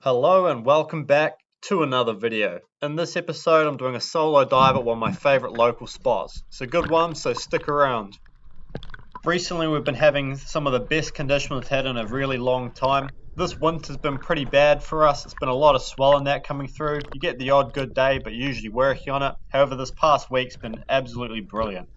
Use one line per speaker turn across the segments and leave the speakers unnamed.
Hello and welcome back to another video. In this episode I'm doing a solo dive at one of my favourite local spots. It's a good one, so stick around. Recently we've been having some of the best conditions we've had in a really long time. This winter's been pretty bad for us. It's been a lot of swell and that coming through. You get the odd good day but you're usually working on it. However, this past week's been absolutely brilliant.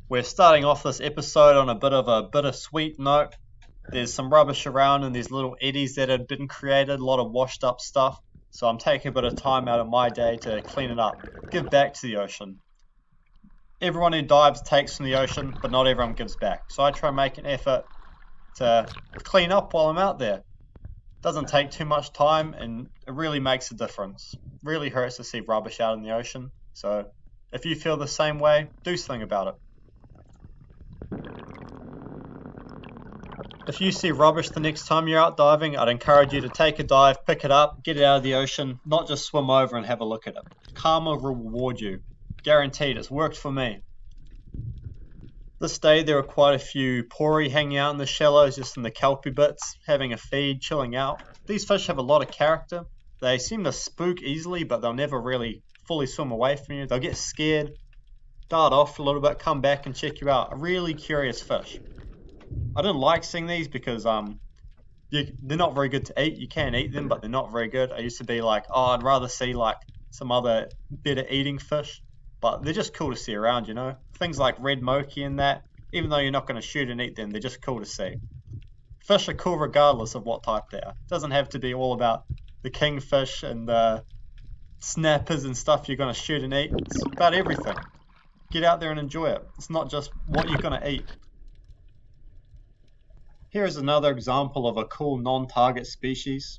We're starting off this episode on a bit of a bittersweet note. There's some rubbish around and these little eddies that had been created, a lot of washed up stuff. So I'm taking a bit of time out of my day to clean it up, give back to the ocean. Everyone who dives takes from the ocean, but not everyone gives back. So I try and make an effort to clean up while I'm out there. Doesn't take too much time and it really makes a difference. Really hurts to see rubbish out in the ocean. So if you feel the same way, do something about it. If you see rubbish the next time you're out diving, I'd encourage you to take a dive, pick it up, get it out of the ocean, not just swim over and have a look at it. Karma will reward you. Guaranteed, it's worked for me. This day there were quite a few pori hanging out in the shallows, just in the kelpy bits, having a feed, chilling out. These fish have a lot of character. They seem to spook easily, but they'll never really fully swim away from you. They'll get scared, dart off a little bit, come back and check you out. A really curious fish. I didn't like seeing these because they're not very good to eat. You can eat them, but they're not very good. I used to be like, oh, I'd rather see like some other better eating fish, but they're just cool to see around, you know. Things like red moki and that, even though you're not going to shoot and eat them, they're just cool to see. Fish are cool regardless of what type they are. It doesn't have to be all about the kingfish and the snappers and stuff you're going to shoot and eat. It's about everything. Get out there and enjoy it. It's not just what you're going to eat. Here is another example of a cool non-target species.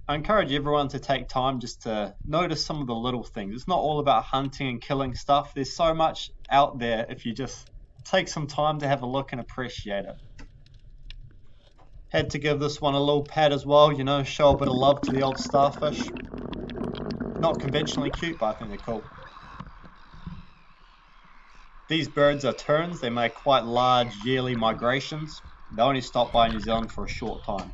I encourage everyone to take time just to notice some of the little things. It's not all about hunting and killing stuff. There's so much out there if you just take some time to have a look and appreciate it. Had to give this one a little pat as well, you know, show a bit of love to the old starfish. Not conventionally cute, but I think they're cool. These birds are terns. They make quite large yearly migrations. They only stop by New Zealand for a short time.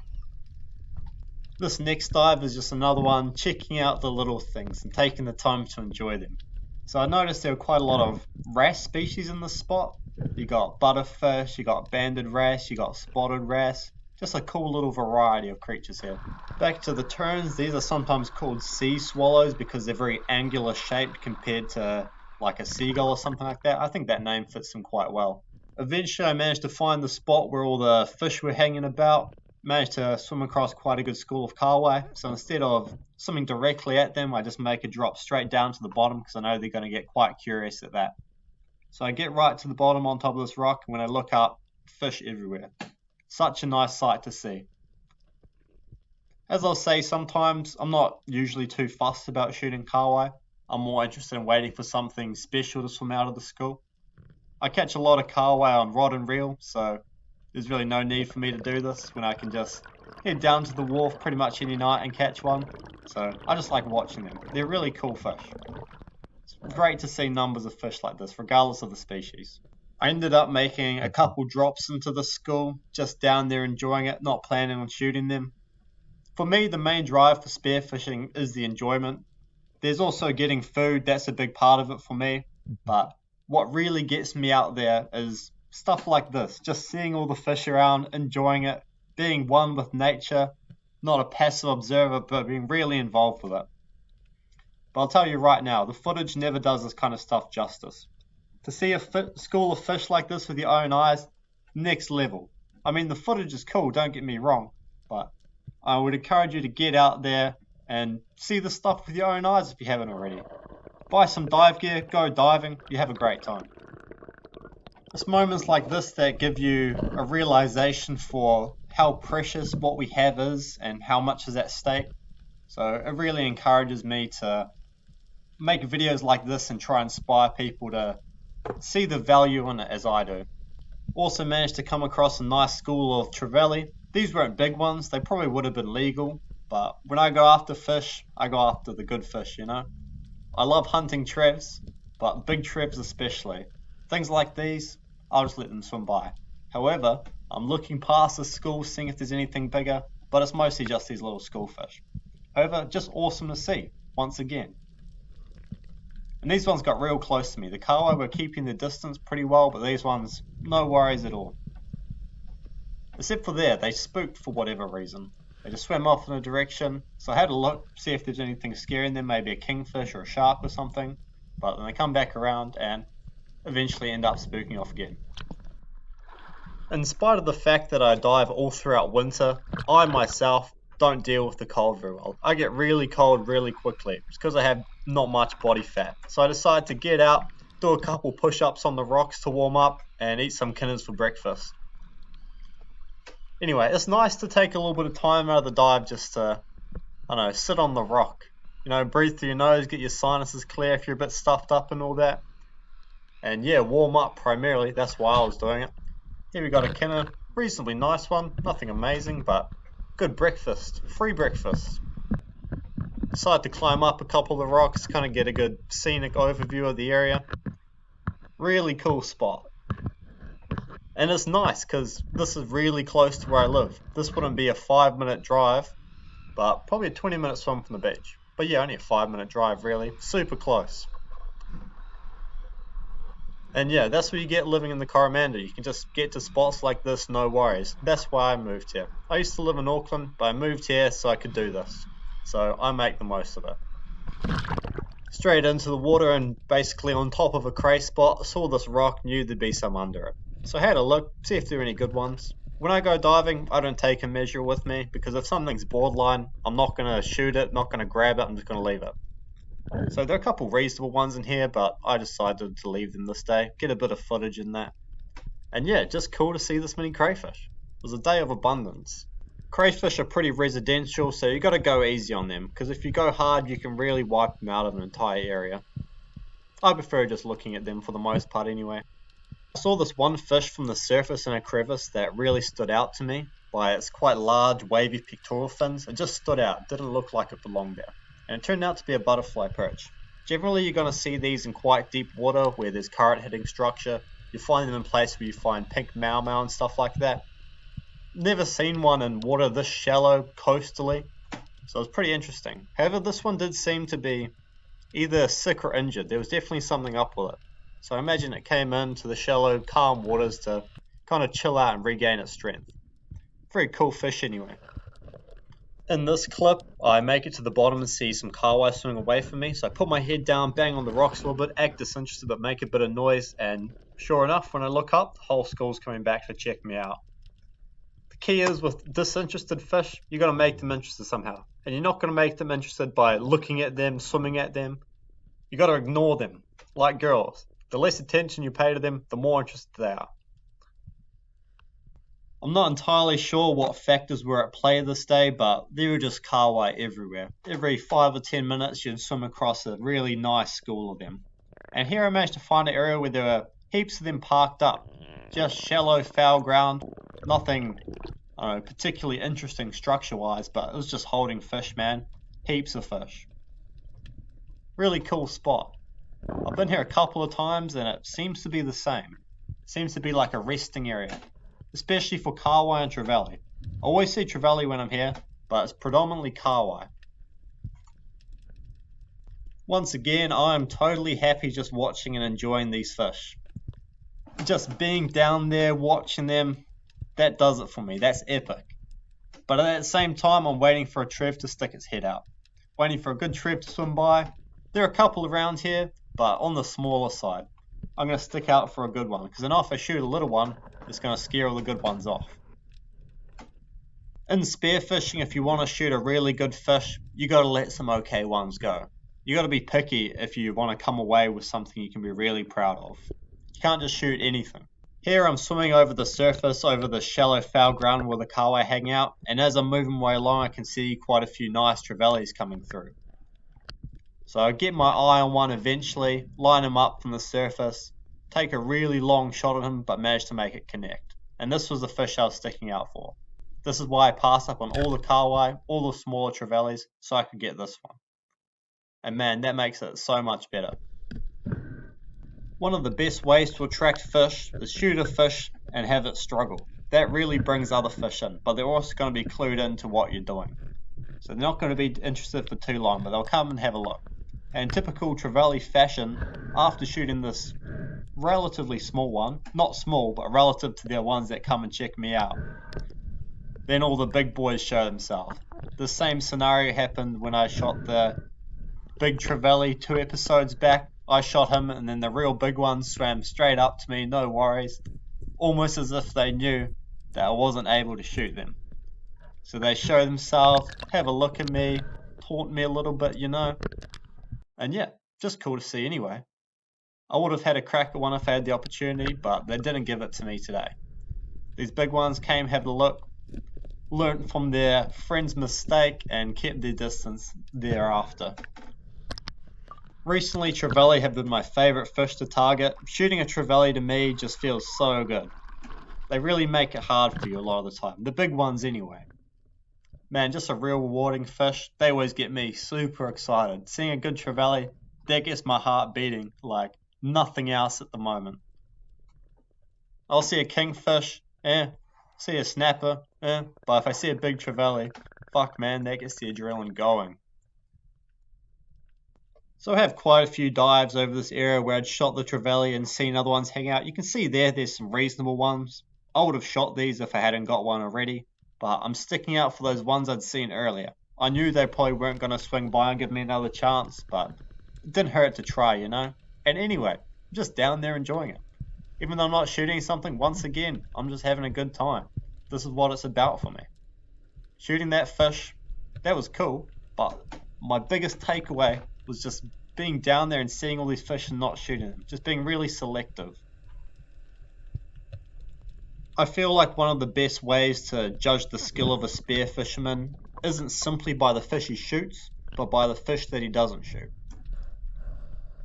This next dive is just another one checking out the little things and taking the time to enjoy them. So I noticed there were quite a lot of wrasse species in this spot. You got butterfish, you got banded wrasse, you got spotted wrasse. Just a cool little variety of creatures here. Back to the terns, these are sometimes called sea swallows because they're very angular shaped compared to like a seagull or something like that. I think that name fits them quite well. Eventually I managed to find the spot where all the fish were hanging about. Managed to swim across quite a good school of kahawai. So instead of swimming directly at them, I just make a drop straight down to the bottom because I know they're going to get quite curious at that. So I get right to the bottom on top of this rock, and when I look up, fish everywhere. Such a nice sight to see. As I'll say, sometimes I'm not usually too fussed about shooting kahawai. I'm more interested in waiting for something special to swim out of the school. I catch a lot of kahawai on rod and reel, so there's really no need for me to do this when I can just head down to the wharf pretty much any night and catch one. So I just like watching them. They're really cool fish. It's great to see numbers of fish like this, regardless of the species. I ended up making a couple drops into the school, just down there enjoying it, not planning on shooting them. For me, the main drive for spearfishing is the enjoyment. There's also getting food, that's a big part of it for me, but what really gets me out there is stuff like this, just seeing all the fish around, enjoying it, being one with nature, not a passive observer, but being really involved with it. But I'll tell you right now, the footage never does this kind of stuff justice. To see a school of fish like this with your own eyes, next level. I mean, the footage is cool, don't get me wrong, but I would encourage you to get out there and see the stuff with your own eyes if you haven't already. Buy some dive gear, go diving, you have a great time. It's moments like this that give you a realization for how precious what we have is and how much is at stake. So it really encourages me to make videos like this and try and inspire people to see the value in it as I do. Also managed to come across a nice school of Trevally. These weren't big ones, they probably would have been legal, but when I go after fish, I go after the good fish, you know. I love hunting trevs, but big trevs especially. Things like these, I'll just let them swim by. However, I'm looking past the school, seeing if there's anything bigger, but it's mostly just these little school fish. However, just awesome to see, once again. And these ones got real close to me. The Kahawai were keeping their distance pretty well, but these ones, no worries at all. Except for there, they spooked for whatever reason. They just swam off in a direction, so I had a look, see if there's anything scaring them, maybe a kingfish or a shark or something, but then they come back around and eventually end up spooking off again. In spite of the fact that I dive all throughout winter, I myself don't deal with the cold very well. I get really cold really quickly. It's because I have not much body fat. So I decided to get out, do a couple push-ups on the rocks to warm up, and eat some kinners for breakfast. Anyway, it's nice to take a little bit of time out of the dive just to, I don't know, sit on the rock. You know, breathe through your nose, get your sinuses clear if you're a bit stuffed up and all that. And yeah, warm up primarily, that's why I was doing it. Here we got a kinner, reasonably nice one, nothing amazing, but good breakfast, free breakfast. Decided to climb up a couple of the rocks, kind of get a good scenic overview of the area. Really cool spot. And it's nice because this is really close to where I live. This wouldn't be a 5-minute drive, but probably a 20-minute swim from the beach. But yeah, only a 5-minute drive really, super close. And yeah, that's what you get living in the Coromandel. You can just get to spots like this, no worries. That's why I moved here. I used to live in Auckland, but I moved here so I could do this. So I make the most of it. Straight into the water and basically on top of a cray spot, saw this rock, knew there'd be some under it. So I had a look, see if there are any good ones. When I go diving, I don't take a measure with me, because if something's borderline, I'm not going to shoot it, not going to grab it, I'm just going to leave it. So there are a couple reasonable ones in here, but I decided to leave them this day, get a bit of footage in that. And yeah, just cool to see this many crayfish. It was a day of abundance. Crayfish are pretty residential, so you got to go easy on them, because if you go hard you can really wipe them out of an entire area. I prefer just looking at them for the most part anyway. I saw this one fish from the surface in a crevice that really stood out to me by its quite large wavy pectoral fins. It just stood out, didn't look like it belonged there. And it turned out to be a butterfly perch. Generally you're going to see these in quite deep water where there's current hitting structure. You find them in places where you find pink mau and stuff like that. Never seen one in water this shallow coastally, so it was pretty interesting. However, this one did seem to be either sick or injured. There was definitely something up with it. So I imagine it came into the shallow, calm waters to kind of chill out and regain its strength. Very cool fish anyway. In this clip, I make it to the bottom and see some kahawai swimming away from me, so I put my head down, bang on the rocks a little bit, act disinterested but make a bit of noise, and sure enough, when I look up, the whole school's coming back to check me out. The key is with disinterested fish, you got to make them interested somehow. And you're not going to make them interested by looking at them, swimming at them. You got to ignore them, like girls. The less attention you pay to them, the more interested they are. I'm not entirely sure what factors were at play this day, but there were just kahawai everywhere. Every 5 or 10 minutes you'd swim across a really nice school of them. And here I managed to find an area where there were heaps of them parked up. Just shallow, foul ground. Nothing particularly interesting structure-wise, but it was just holding fish, man. Heaps of fish. Really cool spot. I've been here a couple of times and it seems to be the same. It seems to be like a resting area. Especially for Kahawai and Trevally. I always see Trevally when I'm here, but it's predominantly Kahawai. Once again, I am totally happy just watching and enjoying these fish. Just being down there, watching them, that does it for me. That's epic. But at the same time, I'm waiting for a Trev to stick its head out. Waiting for a good Trev to swim by. There are a couple around here, but on the smaller side. I'm going to stick out for a good one, because I know if I shoot a little one, it's going to scare all the good ones off. In spearfishing, if you want to shoot a really good fish, you got to let some okay ones go. You got to be picky if you want to come away with something you can be really proud of. You can't just shoot anything. Here I'm swimming over the surface, over the shallow foul ground where the kahawai hang out, and as I'm moving my way along I can see quite a few nice trevallies coming through. So I get my eye on one eventually, line him up from the surface, take a really long shot at him but manage to make it connect. And this was the fish I was sticking out for. This is why I passed up on all the kahawai, all the smaller trevallies, so I could get this one. And man, that makes it so much better. One of the best ways to attract fish is shoot a fish and have it struggle. that really brings other fish in, but they're also going to be clued into what you're doing. So they're not going to be interested for too long, but they'll come and have a look. And in typical Trevally fashion, after shooting this relatively small one, not small, but relative to the ones that come and check me out, then all the big boys show themselves. The same scenario happened when I shot the big Trevally 2 episodes back. I shot him, and then the real big ones swam straight up to me, no worries, almost as if they knew that I wasn't able to shoot them. So they show themselves, have a look at me, taunt me a little bit, you know. And yeah, just cool to see anyway. I would have had a crack at one if I had the opportunity, but they didn't give it to me today. These big ones came, had a look, learnt from their friend's mistake, and kept their distance thereafter. Recently, Trevally have been my favourite fish to target. Shooting a Trevally to me just feels so good. They really make it hard for you a lot of the time. The big ones anyway. Man, just a real rewarding fish. They always get me super excited. Seeing a good Trevally, that gets my heart beating like nothing else at the moment. I'll see a kingfish, see a snapper, but if I see a big Trevally, fuck man, that gets the adrenaline going. So I have quite a few dives over this area where I'd shot the Trevally and seen other ones hang out. You can see there's some reasonable ones. I would have shot these if I hadn't got one already, but I'm sticking out for those ones I'd seen earlier. I knew they probably weren't going to swing by and give me another chance, but it didn't hurt to try, you know? And anyway, I'm just down there enjoying it. Even though I'm not shooting something, once again, I'm just having a good time. This is what it's about for me. Shooting that fish, that was cool, but my biggest takeaway was just being down there and seeing all these fish and not shooting them. Just being really selective. I feel like one of the best ways to judge the skill of a spear fisherman isn't simply by the fish he shoots, but by the fish that he doesn't shoot.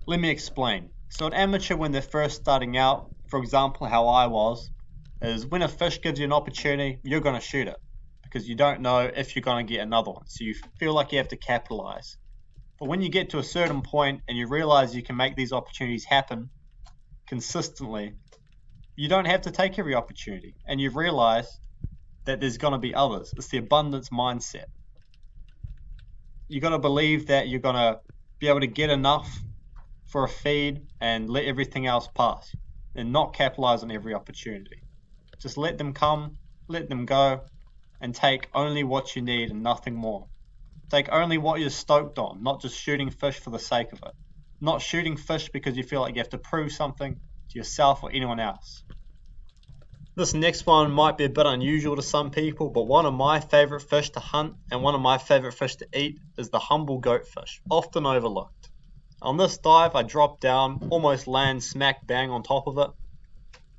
Let me explain. So an amateur, when they're first starting out, for example how I was, is when a fish gives you an opportunity, you're going to shoot it. Because you don't know if you're going to get another one, so you feel like you have to capitalize. But when you get to a certain point and you realize you can make these opportunities happen consistently, you don't have to take every opportunity, and you realize that there's going to be others. It's the abundance mindset. You got to believe that you're going to be able to get enough for a feed and let everything else pass, and not capitalize on every opportunity. Just let them come, let them go, and take only what you need and nothing more. Take only what you're stoked on, not just shooting fish for the sake of it. Not shooting fish because you feel like you have to prove something to yourself or anyone else. This next one might be a bit unusual to some people, but one of my favourite fish to hunt and one of my favourite fish to eat is the humble goatfish, often overlooked. On this dive I dropped down, almost land smack bang on top of it,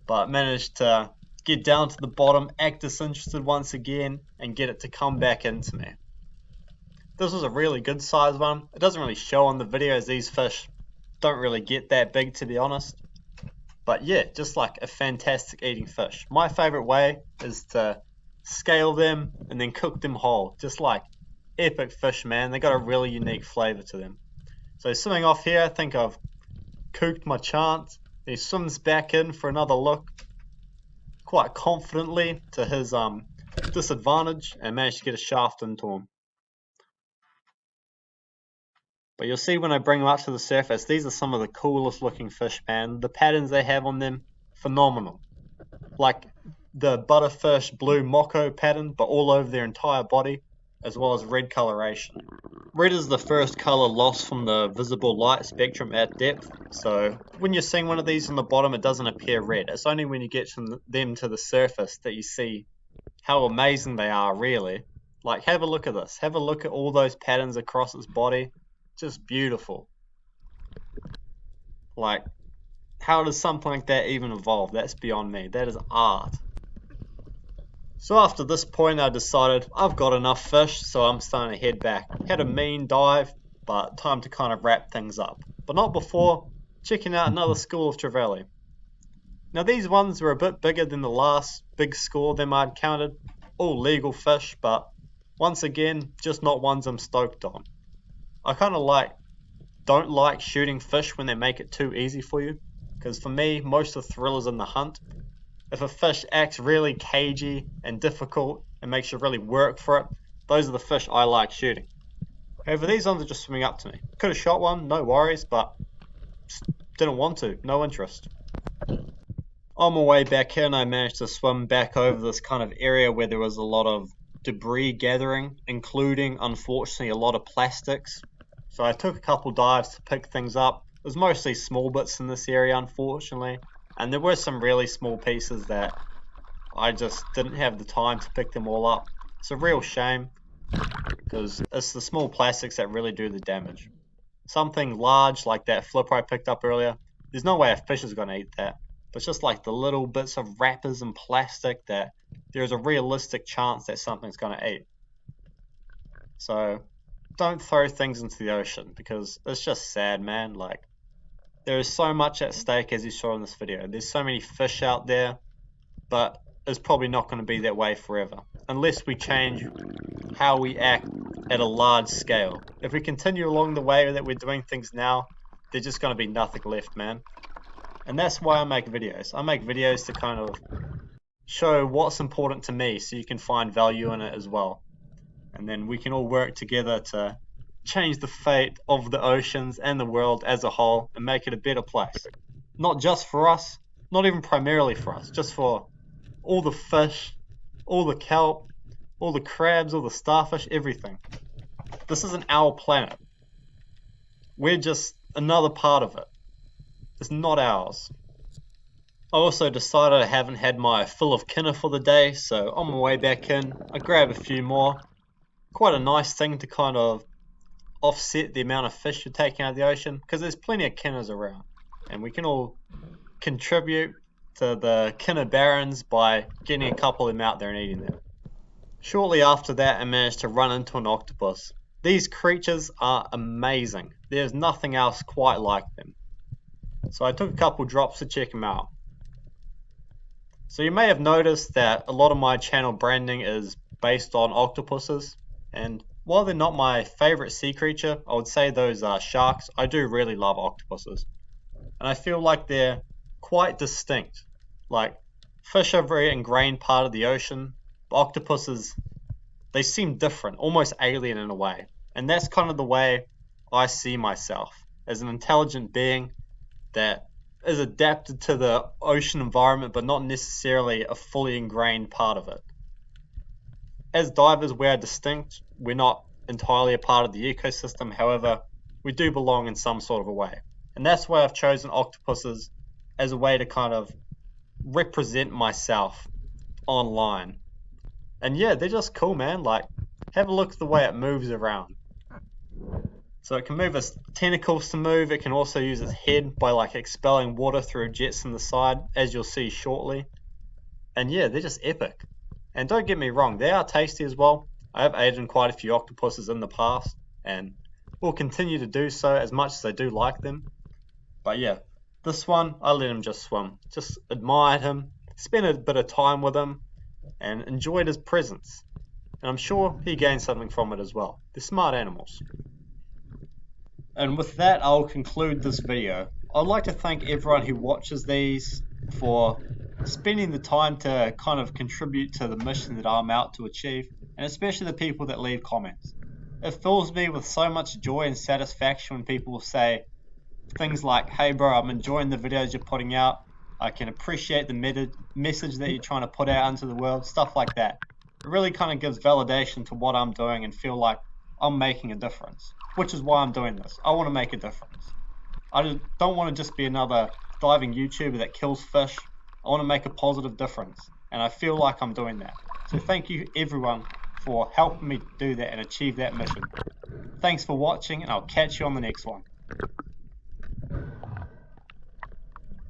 but managed to get down to the bottom, act disinterested once again, and get it to come back into me. This was a really good size one. It doesn't really show on the video as these fish don't really get that big, to be honest. But yeah, just like a fantastic eating fish. My favourite way is to scale them and then cook them whole. Just like epic fish, man. They got a really unique flavour to them. So swimming off here, I think I've cooked my chance. He swims back in for another look, quite confidently to his disadvantage, and managed to get a shaft into him. But you'll see when I bring them up to the surface, these are some of the coolest looking fish, man. The patterns they have on them, phenomenal. Like the butterfish blue moko pattern, but all over their entire body, as well as red coloration. Red is the first colour lost from the visible light spectrum at depth, so when you're seeing one of these on the bottom, it doesn't appear red. It's only when you get them to the surface that you see how amazing they are, really. Like, have a look at this. Have a look at all those patterns across its body. Just beautiful. Like, how does something like that even evolve? That's beyond me. That is art. So after this point I decided I've got enough fish, so I'm starting to head back. Had a mean dive, but time to kind of wrap things up. But not before checking out another school of Trevally. Now these ones were a bit bigger than the last big school of them I'd counted. All legal fish, but once again, just not ones I'm stoked on. I kind of don't like shooting fish when they make it too easy for you, because for me, most of the thrill is in the hunt. If a fish acts really cagey and difficult and makes you really work for it, those are the fish I like shooting. However, these ones are just swimming up to me. Could have shot one, no worries, but just didn't want to, no interest. On my way back in, I managed to swim back over this kind of area where there was a lot of debris gathering, including, unfortunately, a lot of plastics. So I took a couple dives to pick things up. It was mostly small bits in this area, unfortunately, and there were some really small pieces that I just didn't have the time to pick them all up. It's a real shame, because it's the small plastics that really do the damage. Something large like that flipper I picked up earlier, there's no way a fish is going to eat that. But it's just like the little bits of wrappers and plastic that there's a realistic chance that something's going to eat. So don't throw things into the ocean, because it's just sad, man. Like, there is so much at stake, as you saw in this video. There's so many fish out there, but it's probably not going to be that way forever, unless we change how we act at a large scale. If we continue along the way that we're doing things now, there's just going to be nothing left, man. And that's why I make videos. I make videos to kind of show what's important to me, so you can find value in it as well. And then we can all work together to change the fate of the oceans and the world as a whole and make it a better place. Not just for us, not even primarily for us, just for all the fish, all the kelp, all the crabs, all the starfish, everything. This isn't our planet. We're just another part of it. It's not ours. I also decided I haven't had my fill of kinner for the day, so on my way back in, I grab a few more. Quite a nice thing to kind of offset the amount of fish you're taking out of the ocean, because there's plenty of kinners around, and we can all contribute to the kinner barons by getting a couple of them out there and eating them. Shortly after that, I managed to run into an octopus. These creatures are amazing. There's nothing else quite like them. So I took a couple drops to check them out. So you may have noticed that a lot of my channel branding is based on octopuses, and while they're not my favorite sea creature, I would say those are sharks. I do really love octopuses, and I feel like they're quite distinct. Like, fish are a very ingrained part of the ocean, but octopuses, they seem different, almost alien in a way. And that's kind of the way I see myself, as an intelligent being that is adapted to the ocean environment, but not necessarily a fully ingrained part of it. As divers, we are distinct. We're not entirely a part of the ecosystem, however, we do belong in some sort of a way. And that's why I've chosen octopuses as a way to kind of represent myself online. And yeah, they're just cool, man. Like, have a look at the way it moves around. So it can move its tentacles to move. It can also use its head by like expelling water through jets in the side, as you'll see shortly. And yeah, they're just epic. And don't get me wrong, they are tasty as well. I have eaten quite a few octopuses in the past, and will continue to do so as much as I do like them. But yeah, this one, I let him just swim. Just admired him, spent a bit of time with him, and enjoyed his presence. And I'm sure he gained something from it as well. They're smart animals. And with that, I'll conclude this video. I'd like to thank everyone who watches these for spending the time to kind of contribute to the mission that I'm out to achieve, and especially the people that leave comments. It fills me with so much joy and satisfaction when people say things like, "Hey bro, I'm enjoying the videos you're putting out. I can appreciate the message that you're trying to put out into the world," stuff like that. It really kind of gives validation to what I'm doing and feel like I'm making a difference, which is why I'm doing this. I want to make a difference. I don't want to just be another diving YouTuber that kills fish. I want to make a positive difference, and I feel like I'm doing that. So thank you everyone for helping me do that and achieve that mission. Thanks for watching, and I'll catch you on the next one.